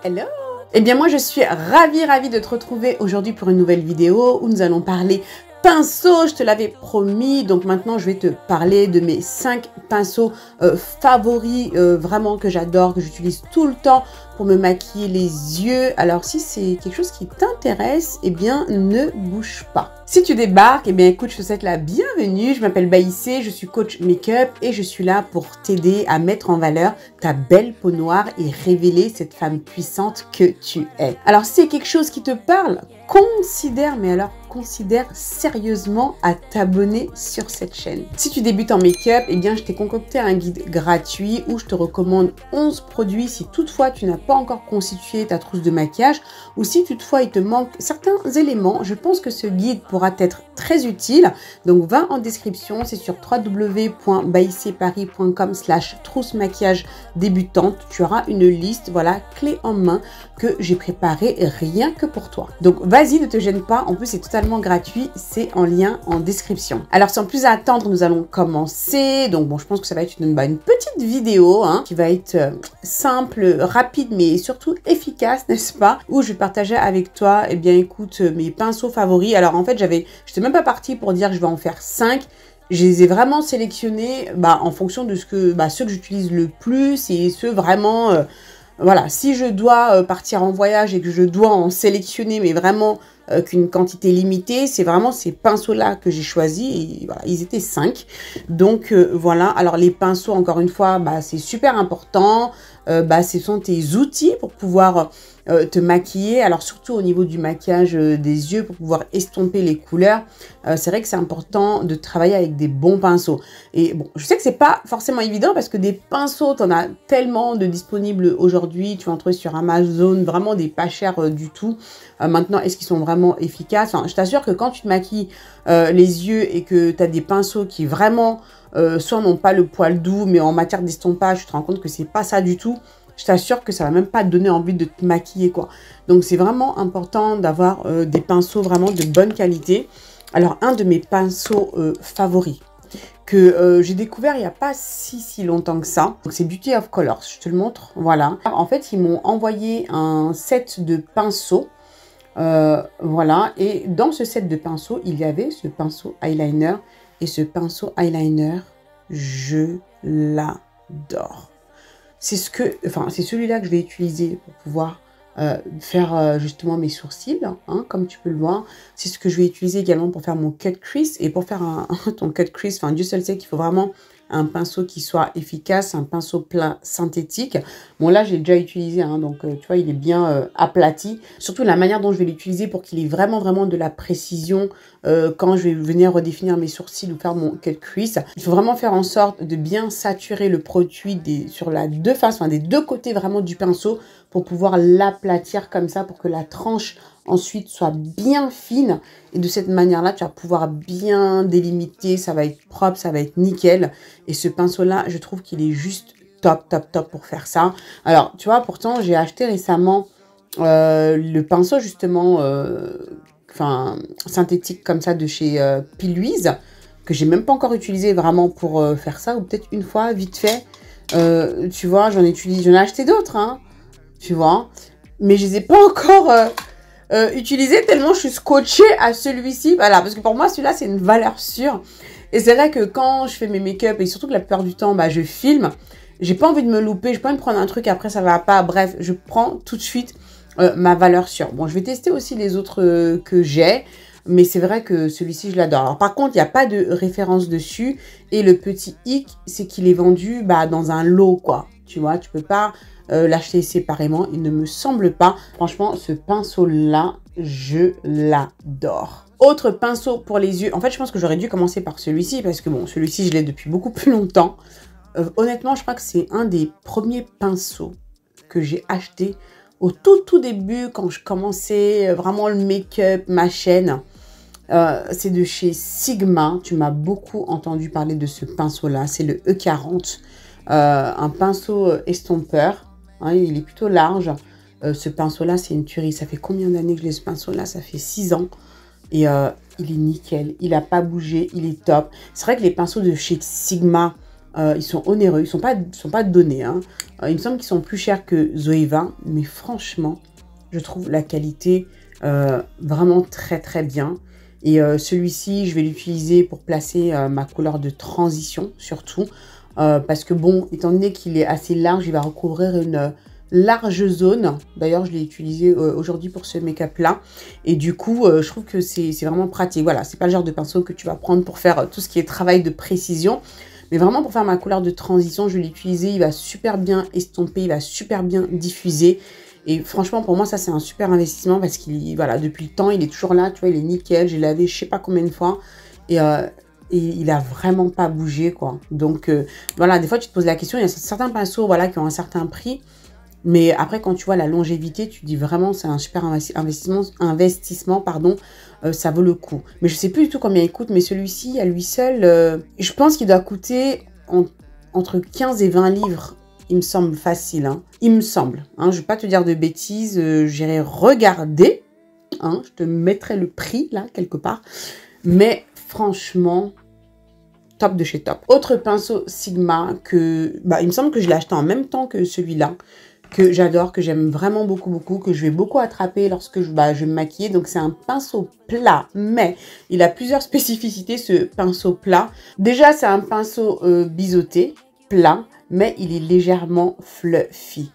Hello! Eh bien moi je suis ravie de te retrouver aujourd'hui pour une nouvelle vidéo où nous allons parler pinceaux, je te l'avais promis. Donc maintenant je vais te parler de mes 5 pinceaux favoris, vraiment que j'adore, que j'utilise tout le temps pour me maquiller les yeux. Alors si c'est quelque chose qui t'intéresse, eh bien ne bouge pas. Si tu débarques, eh bien écoute, je te souhaite la bienvenue. Je m'appelle Baïssé, je suis coach make-up et je suis là pour t'aider à mettre en valeur ta belle peau noire et révéler cette femme puissante que tu es. Alors si c'est quelque chose qui te parle, considère sérieusement à t'abonner sur cette chaîne. Si tu débutes en make-up, eh bien je t'ai concocté un guide gratuit où je te recommande 11 produits si toutefois tu n'as pas encore constitué ta trousse de maquillage ou si toutefois il te manque certains éléments. Je pense que ce guide pourra t'être très utile. Donc va en description, c'est sur www.baisseparis.com/trousse maquillage débutante. Tu auras une liste, voilà, clé en main que j'ai préparée rien que pour toi. Donc vas-y, ne te gêne pas. En plus, c'est totalement gratuit. C'est en lien en description. Alors, sans plus attendre, nous allons commencer. Donc, bon, je pense que ça va être une petite vidéo qui va être simple, rapide, mais surtout efficace, n'est-ce pas? Où je vais partager avec toi, eh bien, écoute, mes pinceaux favoris. Alors, en fait, je n'étais même pas partie pour dire que je vais en faire 5. Je les ai vraiment sélectionnés en fonction de ceux que j'utilise le plus et ceux vraiment... voilà, si je dois partir en voyage et que je dois en sélectionner, mais vraiment qu'une quantité limitée, c'est vraiment ces pinceaux-là que j'ai choisis. Et voilà, ils étaient 5. Donc voilà, alors les pinceaux, encore une fois, c'est super important. Ce sont tes outils pour pouvoir te maquiller. Alors surtout au niveau du maquillage des yeux, pour pouvoir estomper les couleurs, c'est vrai que c'est important de travailler avec des bons pinceaux. Et bon, je sais que c'est pas forcément évident parce que des pinceaux, tu en as tellement de disponibles aujourd'hui. Tu vas en trouver sur Amazon, vraiment des pas chers du tout. Maintenant, est-ce qu'ils sont vraiment efficaces? Enfin, je t'assure que quand tu te maquilles les yeux et que tu as des pinceaux qui vraiment... soit n'ont pas le poil doux, mais en matière d'estompage, tu te rends compte que c'est pas ça du tout. Je t'assure que ça va même pas te donner envie de te maquiller, quoi. Donc, c'est vraiment important d'avoir des pinceaux vraiment de bonne qualité. Alors, un de mes pinceaux favoris que j'ai découvert il n'y a pas si longtemps que ça. Donc, c'est Beauty of Colors. Je te le montre. Voilà. En fait, ils m'ont envoyé un set de pinceaux. Voilà. Et dans ce set de pinceaux, il y avait ce pinceau eyeliner. Et ce pinceau eyeliner, je l'adore. C'est celui-là que je vais utiliser pour pouvoir faire justement mes sourcils, comme tu peux le voir. C'est ce que je vais utiliser également pour faire mon cut crease. Et pour faire ton cut crease, Dieu seul sait qu'il faut vraiment un pinceau qui soit efficace, un pinceau plat synthétique. Bon, là, j'ai déjà utilisé, donc tu vois, il est bien aplati. Surtout la manière dont je vais l'utiliser pour qu'il ait vraiment de la précision quand je vais venir redéfinir mes sourcils ou faire mon cut crease. Il faut vraiment faire en sorte de bien saturer le produit sur la deux faces, des deux côtés vraiment du pinceau pour pouvoir l'aplatir comme ça, pour que la tranche ensuite soit bien fine. Et de cette manière-là, tu vas pouvoir bien délimiter. Ça va être propre, ça va être nickel. Et ce pinceau-là, je trouve qu'il est juste top pour faire ça. Alors, tu vois, pourtant, j'ai acheté récemment le pinceau justement synthétique comme ça de chez P. Louise, que j'ai même pas encore utilisé vraiment pour faire ça. Ou peut-être une fois, vite fait. Tu vois, j'en ai acheté d'autres, tu vois. Mais je les ai pas encore... utilisé tellement je suis scotchée à celui-ci. Voilà, parce que pour moi, celui-là, c'est une valeur sûre. Et c'est vrai que quand je fais mes make-up, et surtout que la plupart du temps, je filme, j'ai pas envie de me louper, j'ai pas envie de prendre un truc, après ça va pas. Bref, je prends tout de suite ma valeur sûre. Bon, je vais tester aussi les autres que j'ai, mais c'est vrai que celui-ci, je l'adore. Alors par contre, il n'y a pas de référence dessus. Et le petit hic, c'est qu'il est vendu dans un lot, quoi. Tu vois, tu peux pas... l'acheter séparément, il ne me semble pas. Franchement, ce pinceau-là, je l'adore. Autre pinceau pour les yeux. En fait, je pense que j'aurais dû commencer par celui-ci parce que bon, celui-ci, je l'ai depuis beaucoup plus longtemps. Honnêtement, je crois que c'est un des premiers pinceaux que j'ai acheté au tout début quand je commençais vraiment le make-up, ma chaîne. C'est de chez Sigma. Tu m'as beaucoup entendu parler de ce pinceau-là. C'est le E40. Un pinceau estompeur. Il est plutôt large. Ce pinceau-là, c'est une tuerie. Ça fait combien d'années que j'ai ce pinceau-là? Ça fait 6 ans. Et il est nickel. Il n'a pas bougé. Il est top. C'est vrai que les pinceaux de chez Sigma, Ils sont onéreux, ils sont pas donnés. Hein. Il me semble qu'ils sont plus chers que Zoeva, mais franchement, je trouve la qualité vraiment très très bien. Et celui-ci, je vais l'utiliser pour placer ma couleur de transition, surtout. Parce que bon, étant donné qu'il est assez large, il va recouvrir une large zone. D'ailleurs, je l'ai utilisé aujourd'hui pour ce make-up-là. Et du coup, je trouve que c'est vraiment pratique. Voilà, c'est pas le genre de pinceau que tu vas prendre pour faire tout ce qui est travail de précision. Mais vraiment, pour faire ma couleur de transition, je vais l'utiliser. Il va super bien estomper, il va super bien diffuser. Et franchement, pour moi, ça, c'est un super investissement parce qu'il, voilà, depuis le temps, il est toujours là. Tu vois, il est nickel. J'ai lavé je sais pas combien de fois. Et il a vraiment pas bougé, quoi. Donc, voilà, des fois, tu te poses la question. Il y a certains pinceaux, voilà, qui ont un certain prix. Mais après, quand tu vois la longévité, tu dis vraiment, c'est un super investissement, pardon, ça vaut le coup. Mais je sais plus du tout combien il coûte, mais celui-ci, à lui seul, je pense qu'il doit coûter entre 15 et 20 livres. Il me semble facile, hein. Il me semble. Hein, je ne vais pas te dire de bêtises, j'irai regarder. Hein, je te mettrai le prix, là, quelque part. Mais franchement, top de chez top. Autre pinceau Sigma que... Bah, il me semble que je l'ai acheté en même temps que celui-là. Que j'adore, que j'aime vraiment beaucoup, beaucoup. Que je vais beaucoup attraper lorsque je vais me maquiller. Donc, c'est un pinceau plat. Mais il a plusieurs spécificités, ce pinceau plat. Déjà, c'est un pinceau biseauté, plat. Mais il est légèrement fluffy.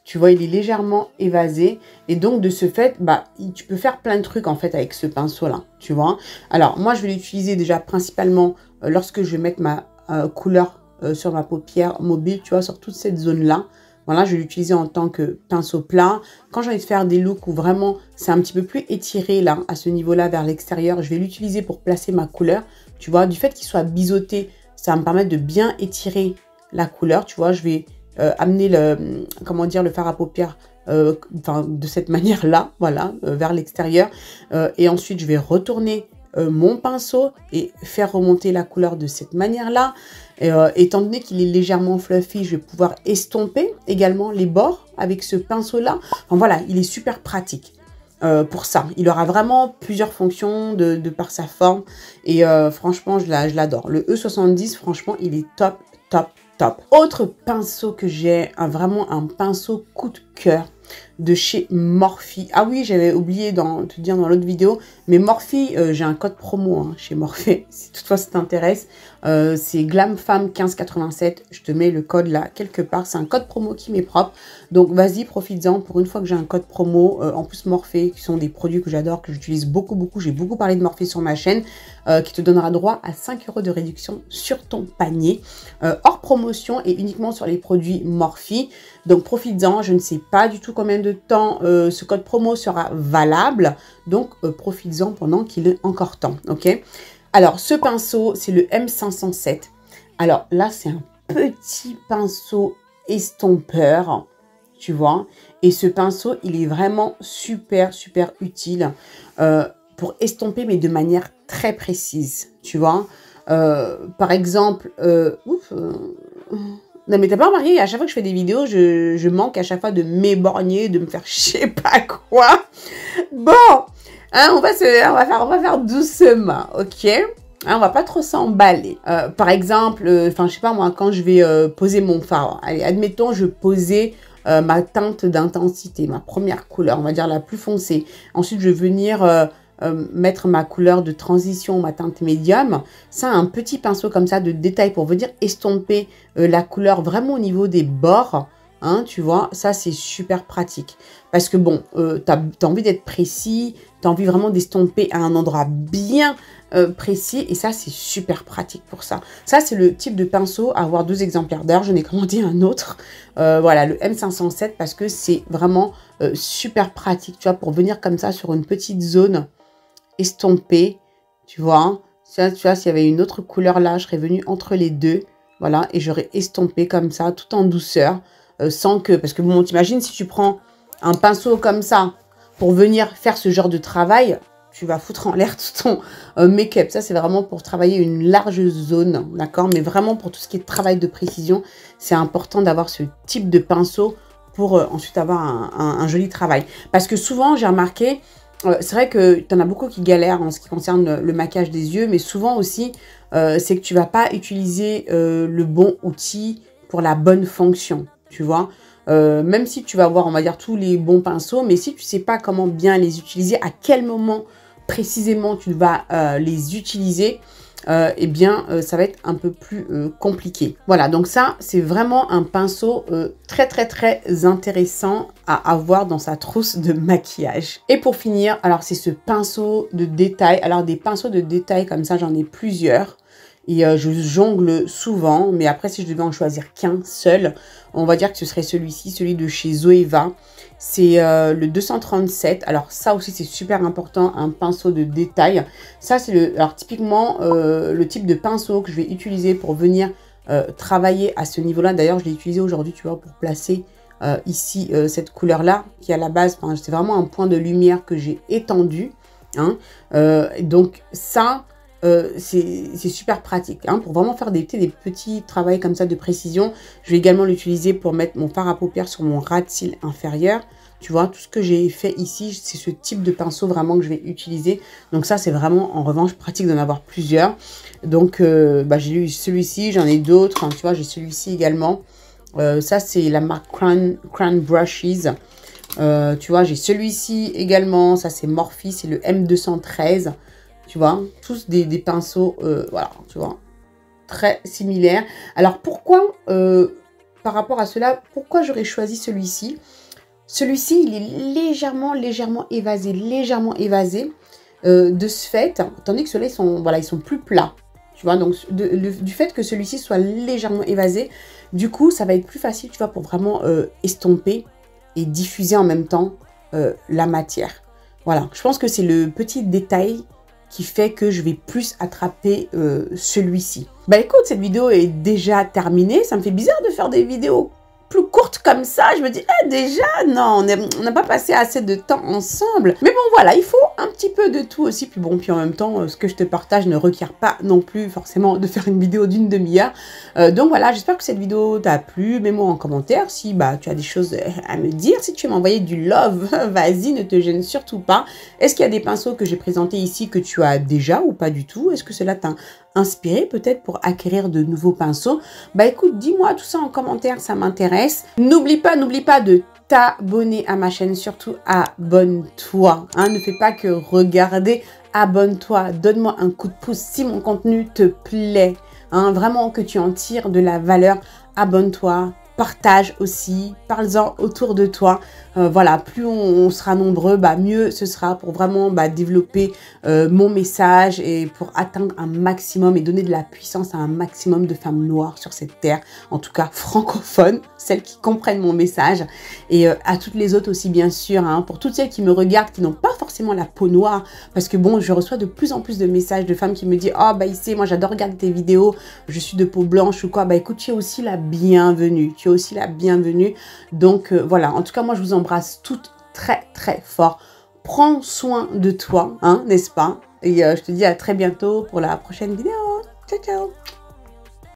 Tu vois, il est légèrement évasé. Et donc, de ce fait, bah, tu peux faire plein de trucs, en fait, avec ce pinceau-là. Tu vois. Alors, moi, je vais l'utiliser déjà principalement lorsque je vais mettre ma couleur sur ma paupière mobile, tu vois, sur toute cette zone-là. Voilà, je vais l'utiliser en tant que pinceau plat. Quand j'ai envie de faire des looks où vraiment, c'est un petit peu plus étiré, là, à ce niveau-là, vers l'extérieur, je vais l'utiliser pour placer ma couleur. Tu vois, du fait qu'il soit biseauté, ça va me permettre de bien étirer la couleur, tu vois, je vais amener le, comment dire, le fard à paupières de cette manière-là, voilà, vers l'extérieur. Et ensuite, je vais retourner mon pinceau et faire remonter la couleur de cette manière-là. Étant donné qu'il est légèrement fluffy, je vais pouvoir estomper également les bords avec ce pinceau-là. Enfin voilà, il est super pratique. Pour ça, il aura vraiment plusieurs fonctions de par sa forme. Et franchement, je l'adore. Le E70, franchement, il est top, top, top. Autre pinceau que j'ai, vraiment un pinceau coup de cœur de chez Morphe. Ah oui, j'avais oublié de te dire dans l'autre vidéo, mais Morphe, j'ai un code promo hein, chez Morphe, si toutefois ça t'intéresse. C'est GlamFemme1587, je te mets le code là quelque part, c'est un code promo qui m'est propre. Donc vas-y, profites-en pour une fois que j'ai un code promo. En plus Morphe, qui sont des produits que j'adore, que j'utilise beaucoup, beaucoup. J'ai beaucoup parlé de Morphe sur ma chaîne, qui te donnera droit à 5 € de réduction sur ton panier, hors promotion et uniquement sur les produits Morphe. Donc profites-en, je ne sais pas du tout combien de temps ce code promo sera valable. Donc profites-en pendant qu'il est encore temps, ok? Alors ce pinceau, c'est le M507. Alors là, c'est un petit pinceau estompeur, tu vois. Et ce pinceau, il est vraiment super, super utile pour estomper, mais de manière très précise, tu vois. Par exemple, non mais t'as pas remarqué, à chaque fois que je fais des vidéos, je manque à chaque fois de m'éborgner, de me faire je sais pas quoi. Bon, hein, on va faire doucement, ok? Hein, on va pas trop s'emballer. Par exemple, enfin je sais pas moi, quand je vais poser mon fard, allez, admettons je posais ma teinte d'intensité, ma première couleur, on va dire la plus foncée. Ensuite je vais venir mettre ma couleur de transition, ma teinte médium. Ça, un petit pinceau comme ça de détail pour venir estomper la couleur vraiment au niveau des bords. Hein, tu vois, ça c'est super pratique. Parce que bon, tu as envie d'être précis, tu as envie vraiment d'estomper à un endroit bien précis. Et ça, c'est super pratique pour ça. Ça, c'est le type de pinceau à avoir 2 exemplaires. D'ailleurs, je n'ai commandé un autre. Voilà, le M507 parce que c'est vraiment super pratique, tu vois, pour venir comme ça sur une petite zone estompée, tu vois. Ça, tu vois, s'il y avait une autre couleur là, je serais venue entre les deux. Voilà, et j'aurais estompé comme ça, tout en douceur. Sans que, parce que bon, t'imagines si tu prends un pinceau comme ça pour venir faire ce genre de travail, tu vas foutre en l'air tout ton make-up. Ça, c'est vraiment pour travailler une large zone, d'accord? Mais vraiment pour tout ce qui est travail de précision, c'est important d'avoir ce type de pinceau pour ensuite avoir un joli travail. Parce que souvent, j'ai remarqué, c'est vrai que tu en as beaucoup qui galèrent en ce qui concerne le maquillage des yeux, mais souvent aussi, c'est que tu vas pas utiliser le bon outil pour la bonne fonction, tu vois. Même si tu vas avoir, on va dire, tous les bons pinceaux, mais si tu sais pas comment bien les utiliser, à quel moment précisément tu vas les utiliser, eh bien, ça va être un peu plus compliqué. Voilà, donc ça, c'est vraiment un pinceau très, très, très intéressant à avoir dans sa trousse de maquillage. Et pour finir, alors, c'est ce pinceau de détail. Alors, des pinceaux de détail comme ça, j'en ai plusieurs. Et je jongle souvent, mais après, si je devais en choisir qu'un seul, on va dire que ce serait celui-ci, celui de chez Zoeva. C'est le 237. Alors, ça aussi, c'est super important, un pinceau de détail. Ça, c'est alors typiquement le type de pinceau que je vais utiliser pour venir travailler à ce niveau-là. D'ailleurs, je l'ai utilisé aujourd'hui, tu vois, pour placer ici cette couleur-là, qui à la base, c'est vraiment un point de lumière que j'ai étendu. Hein. Donc, ça... c'est super pratique hein, pour vraiment faire des petits travaux comme ça de précision. Je vais également l'utiliser pour mettre mon fard à paupières sur mon ras de cils inférieur. Tu vois, tout ce que j'ai fait ici, c'est ce type de pinceau vraiment que je vais utiliser. Donc ça, c'est vraiment en revanche pratique d'en avoir plusieurs. Donc j'ai eu celui-ci, j'en ai d'autres. Hein, tu vois, j'ai celui-ci également. Ça, c'est la marque Crown Brushes. Tu vois, j'ai celui-ci également. Ça, c'est Morphe, c'est le M213. Tu vois, tous des pinceaux, voilà, tu vois, très similaires. Alors, pourquoi, par rapport à cela, pourquoi j'aurais choisi celui-ci? Celui-ci, il est légèrement évasé, de ce fait, tandis que ceux-là, ils sont plus plats. Tu vois, donc, du fait que celui-ci soit légèrement évasé, du coup, ça va être plus facile, tu vois, pour vraiment estomper et diffuser en même temps la matière. Voilà, je pense que c'est le petit détail qui fait que je vais plus attraper celui-ci. Bah écoute, cette vidéo est déjà terminée. Ça me fait bizarre de faire des vidéos plus courtes comme ça. Je me dis, déjà, non, on n'a pas passé assez de temps ensemble. Mais bon, voilà, il faut un petit peu de tout aussi. Puis bon, puis en même temps, ce que je te partage ne requiert pas non plus forcément de faire une vidéo d'une demi-heure. Donc voilà, j'espère que cette vidéo t'a plu. Mets-moi en commentaire si tu as des choses à me dire. Si tu veux m'envoyer du love, vas-y, ne te gêne surtout pas. Est-ce qu'il y a des pinceaux que j'ai présentés ici que tu as déjà ou pas du tout? Est-ce que cela t'a inspiré peut-être pour acquérir de nouveaux pinceaux? Bah écoute, dis-moi tout ça en commentaire, ça m'intéresse. N'oublie pas de t'abonner à ma chaîne, surtout abonne-toi. Hein, ne fais pas que regarder, abonne-toi, donne-moi un coup de pouce si mon contenu te plaît. Hein, vraiment que tu en tires de la valeur, abonne-toi. Partage aussi, parle-en autour de toi. Voilà, plus on sera nombreux, mieux ce sera pour vraiment développer mon message et pour atteindre un maximum et donner de la puissance à un maximum de femmes noires sur cette terre, en tout cas francophones, celles qui comprennent mon message, et à toutes les autres aussi bien sûr, hein, pour toutes celles qui me regardent, qui n'ont pas forcément la peau noire, parce que bon, je reçois de plus en plus de messages de femmes qui me disent « Oh, ici, moi j'adore regarder tes vidéos, je suis de peau blanche ou quoi ». Bah écoute, tu es aussi la bienvenue, donc voilà, en tout cas moi je vous embrasse toutes très très fort. Prends soin de toi, hein, n'est-ce pas? Et je te dis à très bientôt pour la prochaine vidéo. Ciao ciao.